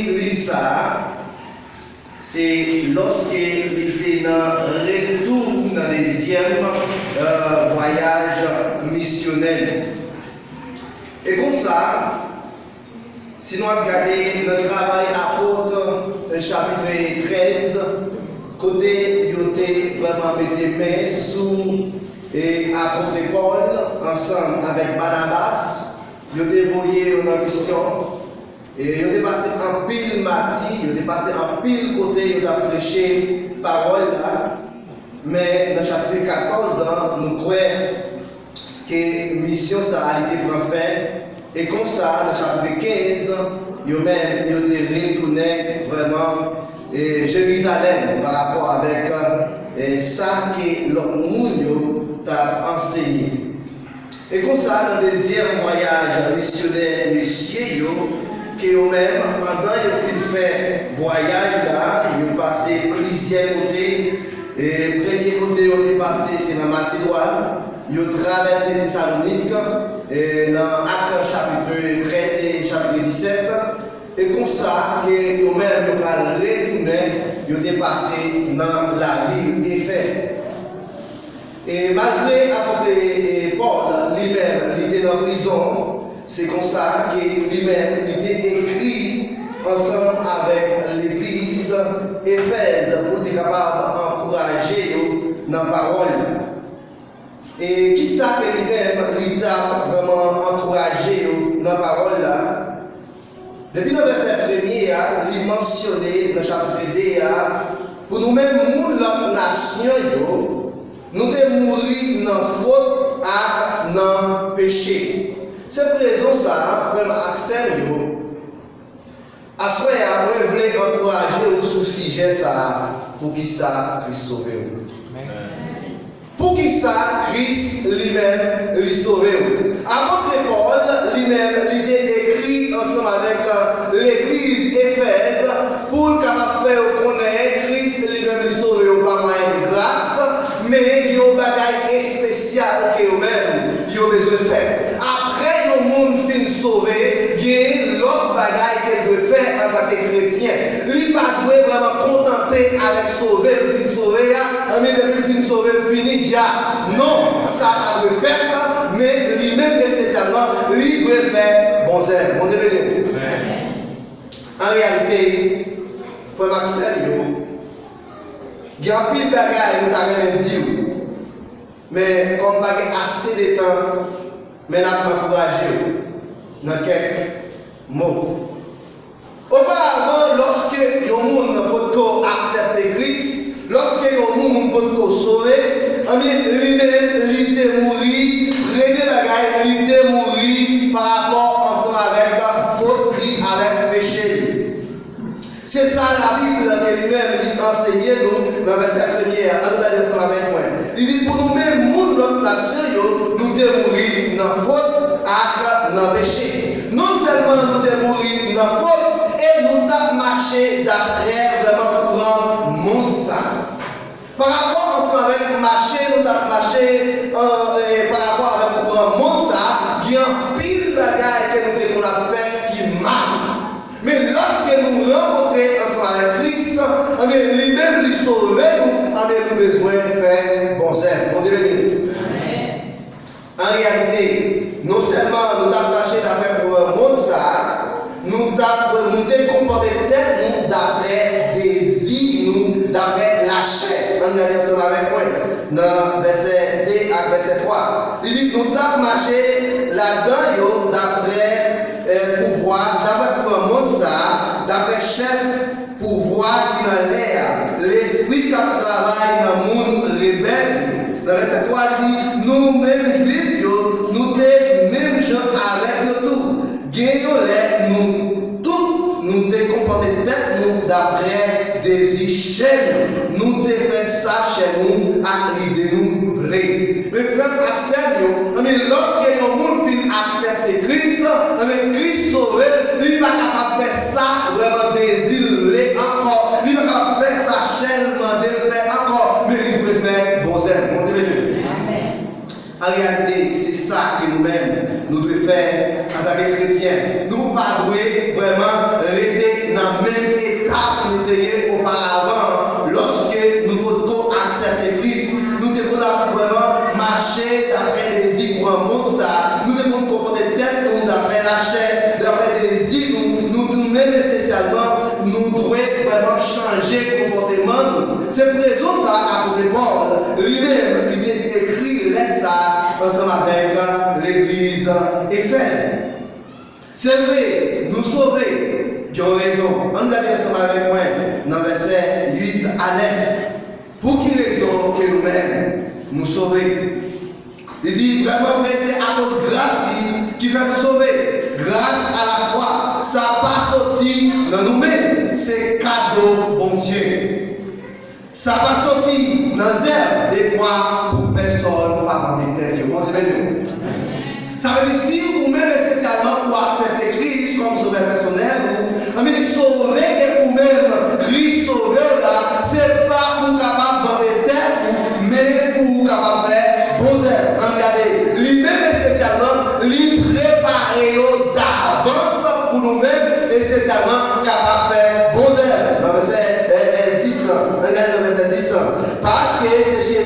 lire ça, c'est lorsque il était retour dans le deuxième voyage missionnel. Et comme ça, si nous regardons notre travail apôtre, chapitre 13, côté il était vraiment mis des mains sous et apôtre Paul, ensemble avec Barnabas, il était envoyé en mission. Et il était passé en pile mati, il était passé en pile côté, il a prêché parole là. Mais dans le chapitre 14, nous croyons que la mission ça a été pour faire. Et comme ça, dans le chapitre 15, il était retourné vraiment à Jérusalem par rapport avec ça que l'autre monde a enseigné. Et comme ça, dans le deuxième voyage missionnaire, messieurs, que eux-mêmes, pendant qu'ils ont fait voyage là, ils ont passé plusieurs côtés. Et le premier côté ils ont passé, c'est dans Macédoine. Ils ont traversé Thessalonique, dans Actes chapitre 13 et chapitre 17. Et comme ça, qu'ils eux-mêmes ont retourné, ils ont passé dans la ville d'Éphèse. Et malgré Paul lui-même, il était en prison. C'est comme ça que lui-même il était écrit ensemble avec l'église Éphèse pour être capable d'encourager dans la parole. Et qui ça que lui-même il t'a vraiment encouragé dans la parole là? Depuis le verset 1er, il mentionné dans le chapitre 2, pour nous-mêmes, nous, la nation, nous devons mourir dans la faute et dans le péché. C'est pour raison ça, frère Axel, à ce moment-là, je voulais encourager au sujet ça, pour qui ça, Christ sauve. Pour qui ça, Christ lui-même, lui sauve. Apôtre Paul, lui-même, il est écrit ensemble avec l'église Éphèse, pour capable faire connaître Christ lui-même, lui sauve par moyen de grâce, mais il y a un bagage spécial que eux-mêmes, ils ont besoin de faire. Après, le monde fin sauvé, il y a l'autre bagaille qu'il peut faire en tant que chrétien. Il ne doit pas vraiment contenter avec sauver, le fin sauvé, mais depuis le fin sauvé, le fini déjà. Non, ça a de faire, mais lui-même nécessairement, lui doit faire bon zèle. Bon Dieu. En réalité, frère Maxel, il y a un pile de bagaille, nous avons dit. Mais comme il y a assez de temps, mais nous avons encouragé dans quelques mots. Auparavant, lorsque les gens peuvent accepter Christ, lorsque les gens peuvent sauver, il est mort, il est mort par rapport ensemble avec la faute, avec le péché. C'est ça la Bible que lui-même enseigne nous dans le verset 1er. Allons ensemble avec moi. Il dit pour nous-mêmes, notre nation, nous devons mourir dans la faute et dans le péché. Non seulement nous devons mourir dans la faute, et nous devons marcher d'après vraiment courant monde ça. Par rapport ensemble avec marcher, nous devons marcher par rapport avec le courant monde ça, il y a un pile de bagages que nous devons faire qui mal. Mais lorsque nous rencontrons ensemble avec Christ, lui-même lui sauver nous, nous avons besoin de faire bon zèle. Bon Dieu béni. En réalité, non seulement nous avons marché d'après pour le monde ça, nous devons comporter tête d'après désir, nous d'après la chair. On regarde ensemble avec moi dans verset 2 à verset 3. Il dit nous devons marcher là-dedans d'après pouvoir, d'après le monde ça, d'après chef pouvoir qui dans l'air, l'esprit qui travaille dans le monde rebelle. Dans le verset 3, il dit nous-mêmes juifs, nous sommes mêmes gens avec nous tous. Gagnons-les, nous tous, nous devons comporter tête nous d'après des chaînes. Nous devons faire ça chez nous, à l'idée nous voulons. Mais frère, accepte, lorsque le monde vient accepter Christ, Christ sauvé, lui va capable de faire ça, vraiment désirer encore. Lui va capable de faire ça, chaînement, de faire encore, mais il peut faire bon zèle. Bon Dieu. En réalité, c'est ça que nous devons faire en tant que chrétiens. Nous ne pouvons pas vraiment rester dans été auparavant, lorsque nous pouvons accepter Christ, nous devons vraiment marcher d'après les désirs pour un monde ça. Nous devons comporter tête d'après la chair, d'après les désirs. Nous-mêmes nécessairement, nous devons vraiment changer le comportement. C'est pour raison ça, apôtre Paul, lui-même, il a écrit lettre ça ensemble avec l'église Éphèse. C'est vrai, nous sauver, qui ont raison. On regarde ensemble avec moi dans verset 8 à 9. Pour quelle raison que nous-mêmes nous sauver? Il dit vraiment, c'est à cause de grâce qui fait nous sauver. Grâce à la foi, ça n'a pas sorti dans nous-mêmes. C'est cadeau, bon Dieu. Ça n'a pas sorti dans zèle des quoi pour personne, pas dans des têtes. Bon Dieu, ça veut dire si vous-même nécessairement pour accepter Christ comme sauveur personnel, mais sauver que vous-même, Christ sauveur là, c'est pas pour capable dans les têtes, mais pour capable faire bon zèle. Regardez, lui-même nécessairement, lui préparer d'avance pour nous-mêmes, nécessairement capable de faire bon zèle. Dans verset 10, regardez le verset 10. Parce que c'est chez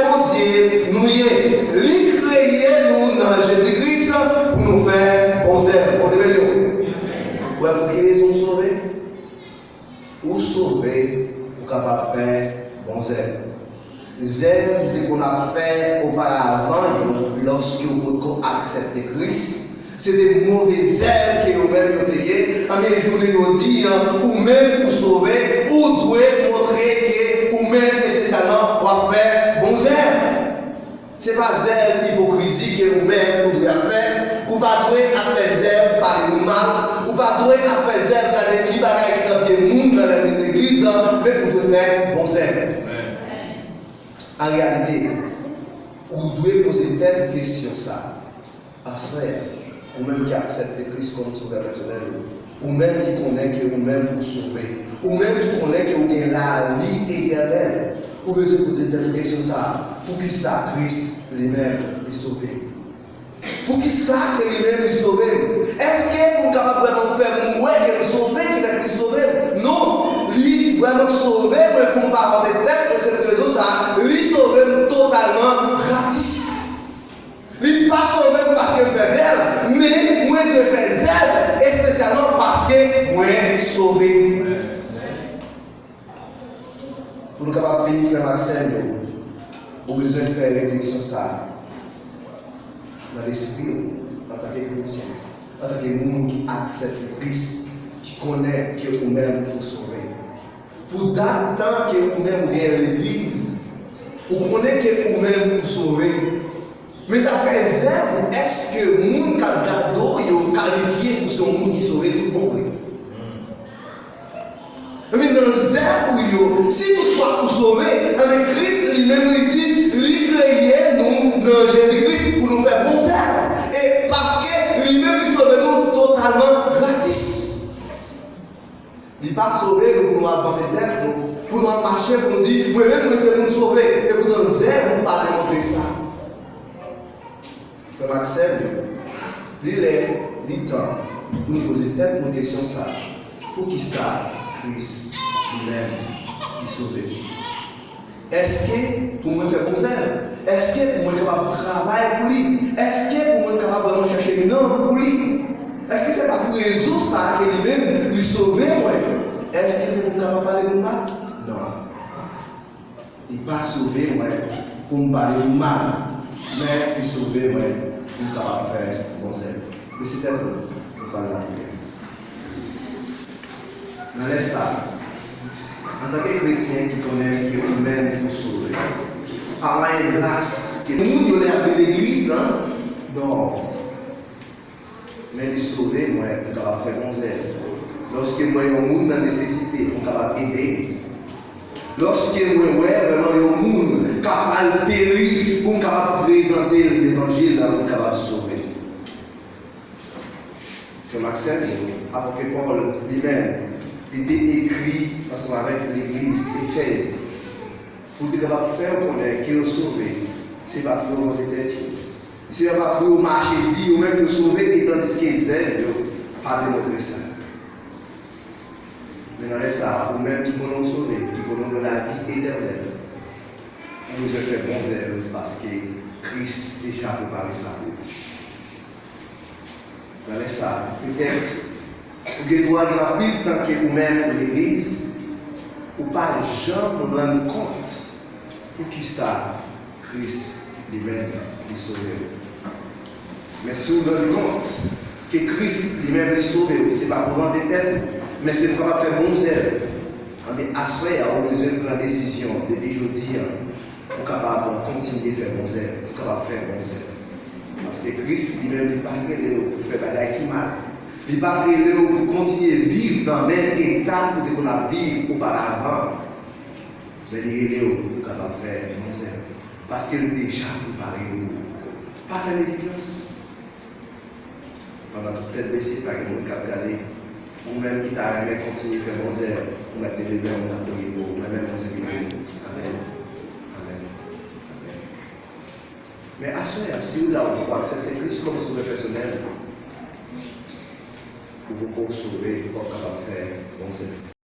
mon Dieu, nous y est, lui créé nous dans Jésus-Christ pour nous faire bon zèle. Bon zèle. Ouais, pour quelle raison sauver? Ou sauver pour capable de faire bon zèle. Zèle qu'on a fait auparavant lorsque vous acceptez Christ. C'est des mauvais zèles que nous-mêmes nous payons. Mais je vous dis, ou même pour sauver, ou devez montrer que vous-même nécessairement pour faire bon zèle. Ce n'est pas zèle hypocrisie que vous-même vous devez faire. Ou pas devez faire zèle par le mal. Ou pas devez faire zèle dans les qui bagailles qui ont des gens dans l'église. Mais vous devez faire bon zèle. En réalité, vous devez poser telle question ça. À ce frère, ou même qui accepte Christ comme sauveur personnel, ou même qui connaît que vous-même vous sauver, ou même qui connaît que vous avez la vie éternelle. Vous devez poser telle question ça. Pour qui ça, Christ lui-même est sauvé? Pour qui ça que lui-même est sauvé? Est-ce que vous êtes capable vraiment de faire mourir que vous sauvez, qu'il est sauvé? Non, lui vraiment sauvé, pour ne pas avoir de tête de cette raison, ça, lui sauvé totalement gratis. Lui pas sauvé parce qu'il fait zèle, mais moi je fais zèle, et spécialement parce que moi sauvé. Pour nous capables de finir, frère Maxime, vous avez besoin de faire réflexion ça. Dans l'esprit, en tant que chrétien, en tant que monde qui accepte Christ, qui connaît que vous-même vous sauvez. Pour tant que vous-même vous gagnez l'église, vous connaissez que vous-même vous sauvez. Mais d'après zèle, est-ce que le monde qui a gardé est qualifié pour son monde qui sauve tout le monde? Mais dans zèle, si toutefois vous sauvez, avec Christ lui-même lui dit, lui créé nous dans Jésus-Christ pour nous faire bon zèle. Et parce que lui-même lui sauve nous totalement gratis. Il n'est pas sauvé pour nous avoir des dettes, pour nous marcher, pour nous dire, moi-même, c'est pour nous sauver. Et pour dans zèle, on ne peut pas démontrer ça. Frère Maxime, il est temps pour nous poser telle question ça. Pour qui ça, Christ lui-même, il sauve? Est-ce que pour moi faire bon zèle? Est-ce que pour moi capable de travailler pour lui? Est-ce que pour moi capable de chercher un homme pour lui? Est-ce que c'est pas pour résoudre ça que lui-même lui sauver moi? Est-ce que c'est pour capable de parler de mal? Non. Il n'est pas sauvé moi pour me parler de mal, mais il sauver moi pour capable de faire bon zèle. Mais c'est un peu pour parler de la prière. Dans les ça, en tant que chrétien qui connaît que vous-même vous sauvez, par la grâce que nous nous l'avons appelé l'église, non. Mais les sauver, moi, on est capable de faire bon zèle. Lorsque moi, il y a un monde dans la nécessité, on est capable d'aider. Lorsque moi, vraiment, il y a un monde capable de périr, on est capable de présenter l'évangile, on est capable de sauver. Frère Maxime, apôtre Paul lui-même, il était écrit ensemble avec l'église Éphèse. Pour être capable de faire connaître qu'il est sauvé, ce n'est pas pour monter tête. Ce n'est pas pour marcher dit ou même pour sauver, et tandis qu'il est zèle, pas démontrer ça. Mais dans les ça, ou même qui vont nous sauver, qui vont nous donner la vie éternelle, vous avez fait bon zèle parce que Christ déjà préparé ça pour vous. Dans les ça, peut-être, vous devez voir rapide tant que vous-même l'église, ou pas jamais nous rendre compte pour qui ça, Christ lui-même lui sauve. Mais si vous vous rendez compte que Christ lui-même lui sauve, ce n'est pas pour rendre tête, mais c'est pour faire bon zèle. À soi, il y a besoin de prendre une décision depuis aujourd'hui pour capable continuer de faire bon zèle, pour capable faire bon zèle. Parce que Christ lui-même n'est pas créé pour faire des choses qui mal. Il n'est pas créé pour continuer à vivre dans le même état que qu'on a vécu auparavant. Mais il est créé pour capable faire bon zèle. Parce qu'il est déjà préparé. Pas faire l'évidence. Pendant toute tête baissée, par exemple, cap garder, ou même qui t'a aimé continuer à faire bon zèle, ou mettre les deux on a prié pour, ou même on s'est prié. Amen. Amen. Amen. Mais à ce moment, si vous avez accepté Christ comme sauveur personnel, vous pouvez sauver pour capable faire bon zèle.